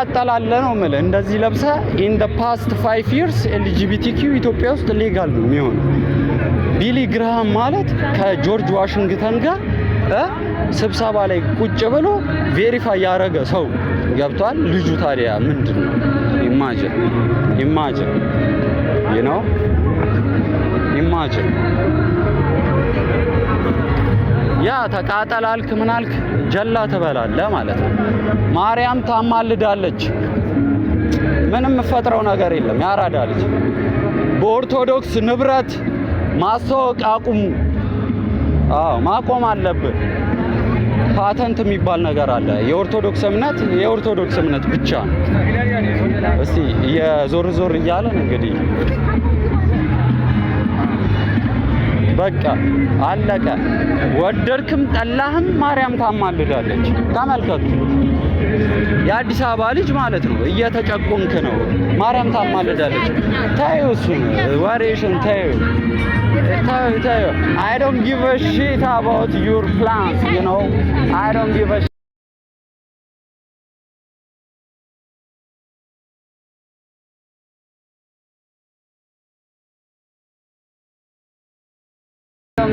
ትቃጠላለ ነው ማለት እንደዚህ ለብሰ in the past 5 years LGBTQ ኢትዮጵያ ውስጥ ሌጋል ነው የሚሆነው። ቢሊ ግራሃም ማለት ከጆርጅ ዋሽንግተን ጋር ስብሰባ ላይ ቁጭ ብሎ ቬሪፋይ ያደረገ ሰው ገብቷል። ልጁ ታዲያ ምንድነው? ኢማጂን you know ኢማጂን ያ ተቃጠላልክ ምናልክ ጀላ ተበላለ ማለት ነው። ማርያም ታማልዳለች። ምንም ፈጥረው ነገር የለም። ያራዳ ልጅ በኦርቶዶክስ ንብረት ማስተዋወቅ አቁሙ። ማቆም አለብን። ፓተንት የሚባል ነገር አለ። የኦርቶዶክስ እምነት ብቻ ነው። እስቲ የዞር እያለን እንግዲህ በቃ አለቀ። ወደድክም ጠላህም ማርያም ታማልዳለች። ተመልከቱ። የአዲስ አበባ ልጅ ማለት ነው። እየተጨቆንክ ነው። ማርያም ታማልዳለች። ታዩ እሱን ወሬሽን ታዩ። I don't give a shit about your plans, you know. I don't give a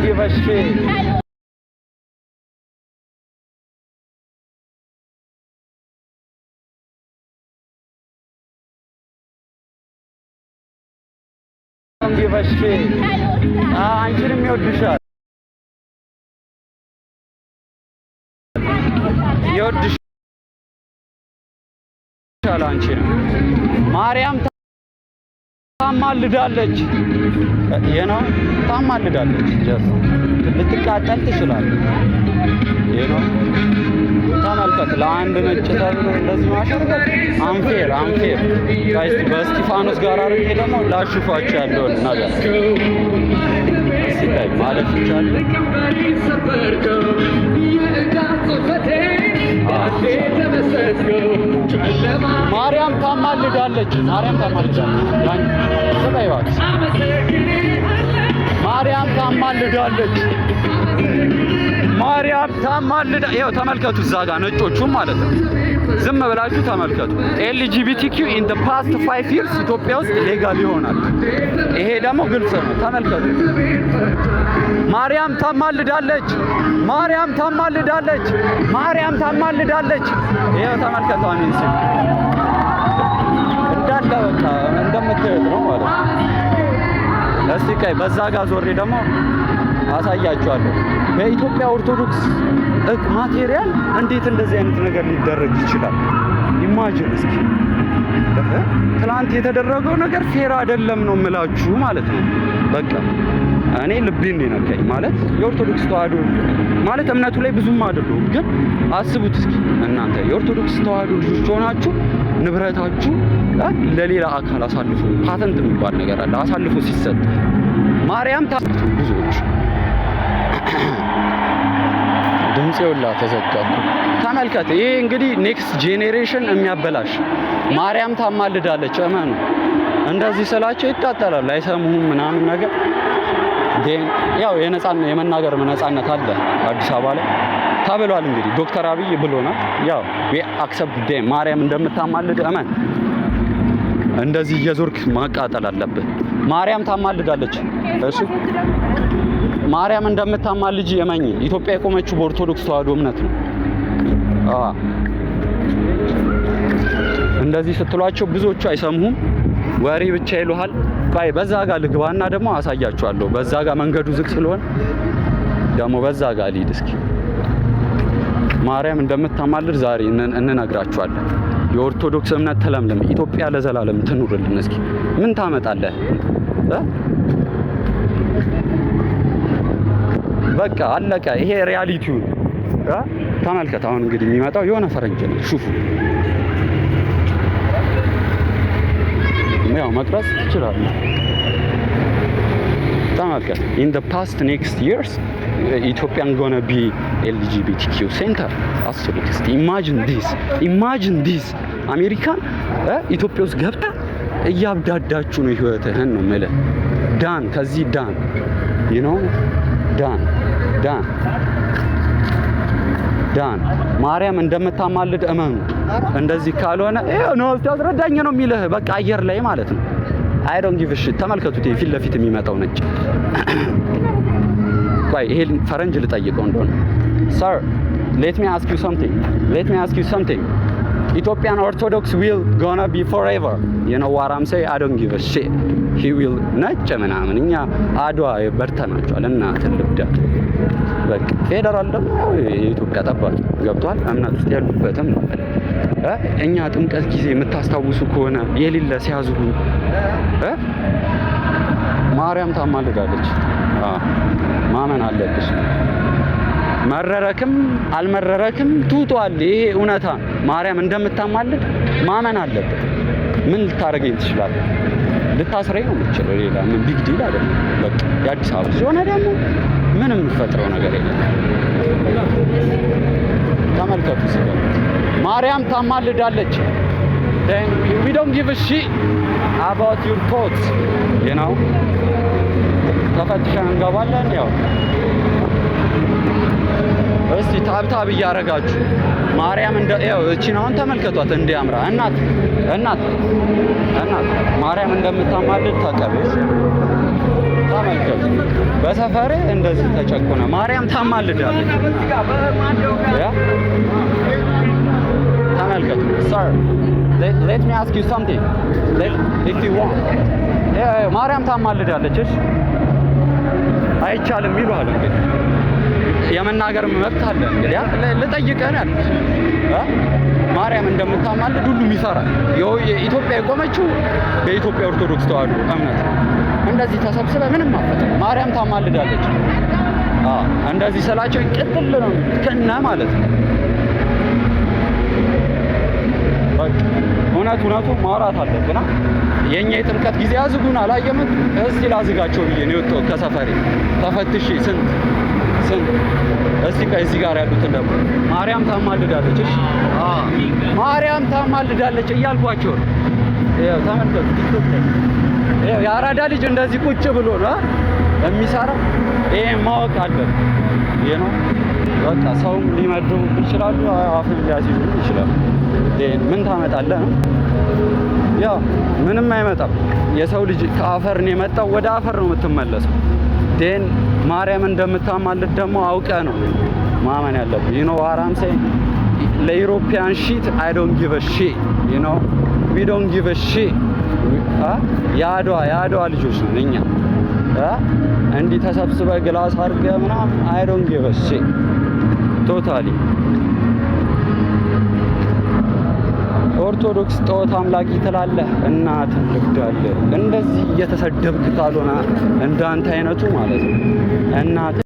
give a shit. Don't give a shit. አንቺንም ይወድሻል። አንቺንም ማርያም ታማልዳለች። ታማልዳለች። ጀስት ልትቃጠል ትችላለች። ተመልከት። ለአንድ ነጭ ተብሎ እንደዚህ ማሸርገጥ አንፌር ጋይስ። በእስጢፋኖስ ጋር አርቄ ደግሞ ላሽፏቸው ያለውን ነገር ሲታይ ማለት ይቻላል። ማርያም ታማልዳለች። ማርያም ታማልዳለች። ይኸው ተመልከቱ። እዛ ጋር ነጮቹም ማለት ነው። ዝም ብላችሁ ተመልከቱ። LGBTQ in the past 5 years ኢትዮጵያ ውስጥ ሌጋል ይሆናል። ይሄ ደግሞ ግልጽ ነው። ተመልከቱ። ማርያም ታማልዳለች። ይኸው ተመልከቱ። አሜን ሲል እንዳለ በቃ እንደምትሄድ ነው ማለት ነው። እስቲ ቀይ በዛ ጋር ዞሬ ደግሞ አሳያችኋለሁ። በኢትዮጵያ ኦርቶዶክስ ማቴሪያል እንዴት እንደዚህ አይነት ነገር ሊደረግ ይችላል? ኢማጂን እስኪ። ትላንት የተደረገው ነገር ፌር አይደለም ነው የምላችሁ ማለት ነው። በቃ እኔ ልቤን ነካኝ ማለት የኦርቶዶክስ ተዋህዶ ማለት እምነቱ ላይ ብዙም አይደለም፣ ግን አስቡት እስኪ እናንተ የኦርቶዶክስ ተዋህዶ ልጆች ሆናችሁ ንብረታችሁ ለሌላ አካል አሳልፎ ፓተንት የሚባል ነገር አለ አሳልፎ ሲሰጥ ማርያም ብዙዎች ድምጽ ይውላ ተዘጋኩ። ተመልከት። ይሄ እንግዲህ ኔክስት ጄኔሬሽን የሚያበላሽ ማርያም ታማልዳለች። እመኑ። እንደዚህ ስላቸው ይቃጠላሉ፣ አይሰሙም ምናምን ነገር። ያው የመናገር ነፃነት አለ አዲስ አበባ ላይ ተብሏል። እንግዲህ ዶክተር አብይ ብሎናል። ያው አክሰፕት ማርያም እንደምታማልድ እመን። እንደዚህ እየዞርክ ማቃጠል አለብህ። ማርያም ታማልዳለች። እሺ ማርያም እንደምታማልጅ የመኝ ኢትዮጵያ የቆመችው በኦርቶዶክስ ተዋህዶ እምነት ነው። እንደዚህ ስትሏቸው ብዙዎቹ አይሰሙም፣ ወሬ ብቻ ይሉሃል። ባይ በዛ ጋር ልግባና ደግሞ አሳያችኋለሁ። በዛ ጋር መንገዱ ዝግ ስለሆነ ደግሞ በዛ ጋር ልሂድ። እስኪ ማርያም እንደምታማልድ ዛሬ እንነግራችኋለን። የኦርቶዶክስ እምነት ተለምለም፣ ኢትዮጵያ ለዘላለም ትኑርልን። እስኪ ምን ታመጣለህ? በቃ አለቀ። ይሄ ሪያሊቲው ተመልከት። አሁን እንግዲህ የሚመጣው የሆነ ፈረንጅ ነው። ሹፉ ያው መቅረጽ ትችላለህ። ተመልከት። in the past next years Ethiopian gonna be LGBTQ center. አስቡት እስቲ። imagine this አሜሪካን ኢትዮጵያ ውስጥ ገብታ እያብዳዳችሁ ነው ህይወትህን ነው የምልህ። ዳን ከዚህ ዳን you know ዳን ማርያም እንደምታማልድ እመኑ። እንደዚህ ካልሆነ ነው አስረዳኝ ነው የሚልህ። በቃ አየር ላይ ማለት ነው። አይ ዶንት ጊቭ ሺት። ተመልከቱት ፊት ለፊት የሚመጣው ነጭ። ቆይ ይሄን ፈረንጅ ልጠይቀው እንደሆነ sir, let me ask you something. Ethiopian Orthodox will gonna be forever. You know what I'm saying? I don't give a shit. He will ነጭ ምናምን እኛ አድዋ በርተናቸዋል እና ትልብዳ በቃ ፌደራል ደግሞ የኢትዮጵያ ጠባቂ ገብቷል። እምነት ውስጥ ያሉበትም ነው። እኛ ጥምቀት ጊዜ የምታስታውሱ ከሆነ የሌለ ሲያዝጉ ማርያም ታማልዳለች። ማመን አለብሽ። መረረክም አልመረረክም ትውጧል። ይሄ እውነታ ማርያም እንደምታማልድ ማመን አለብህ። ምን ልታረገኝ ትችላለህ? ልታስረኝ ነው የምትችለው። ሌላ ምን ቢግ ዲል አይደለም። በቃ የአዲስ አበባ ሲሆነ ደግሞ ምንም የሚፈጥረው ነገር የለም። ተመልከቱ ሲገባ ማርያም ታማልዳለች። then we don't give a shit about your thoughts, you know። ተፈትሸን እንገባለን። ያው እስቲ ታብታብ እያረጋችሁ ማርያም ያው እቺን አሁን ተመልከቷት እንዲያምራ እናት ማርያም እንደምታማልድ ታቀበስ። ተመልከቱ በሰፈር እንደዚህ ተጨቁነ ማርያም ታማልዳለች። ያ ተመልከቱ sir, let me ask you something, if you want. ማርያም ታማልዳለች። እሺ አይቻልም ይሉሃል እንግዲህ የመናገር መብት አለ። እንግዲህ ልጠይቀህ ነው ማርያም እንደምታማልድ ሁሉም ይፈራል። የኢትዮጵያ የቆመችው በኢትዮጵያ ኦርቶዶክስ ተዋሕዶ እምነት ነው። እንደዚህ ተሰብስበ ምንም አፈተ ማርያም ታማልዳለች። እንደዚህ ስላቸው ቅጥል ነው ከና ማለት ነው። በቃ እውነቱ ማውራት አለብና የኛ የጥምቀት ጊዜ ያዝጉን አላየመት እስቲ ላዝጋቸው ብዬ ነው የወጣሁት ከሰፈሬ ተፈትሼ ስንት እስቲ ከዚህ ጋር ያሉትን ደግሞ ማርያም ታማልዳለች። እሺ ማርያም ታማልዳለች እያልኳቸው ነው። ያው ተመልከቱ ኢትዮጵያ ያው የአራዳ ልጅ እንደዚህ ቁጭ ብሎ ነው የሚሰራው። ይሄ ማወቅ አለብን። ይሄ ነው በቃ ሰውም ሊመድቡ ይችላሉ፣ አፍን ሊያሲዙ ይችላሉ። ምን ታመጣለህ ነው? ያው ምንም አይመጣም። የሰው ልጅ ከአፈር ነው የመጣው፣ ወደ አፈር ነው የምትመለሰው። ዴን ማርያም እንደምታማልድ ደግሞ አውቀ ነው ማመን ያለብህ። you know what I'm saying? ለኢሮፒያን ሺት I don't give a shit, you know we don't give a shit። የአድዋ ልጆች ነን እኛ። እንዲህ ተሰብስበህ ግላስ አድርገህ ምናምን I don't give a shit totally። ኦርቶዶክስ ጣዖት አምላኪ ትላለህ እና ትልብዳለህ። እንደዚህ እየተሰደብክ ካልሆነ እንዳንተ አይነቱ ማለት ነው እናት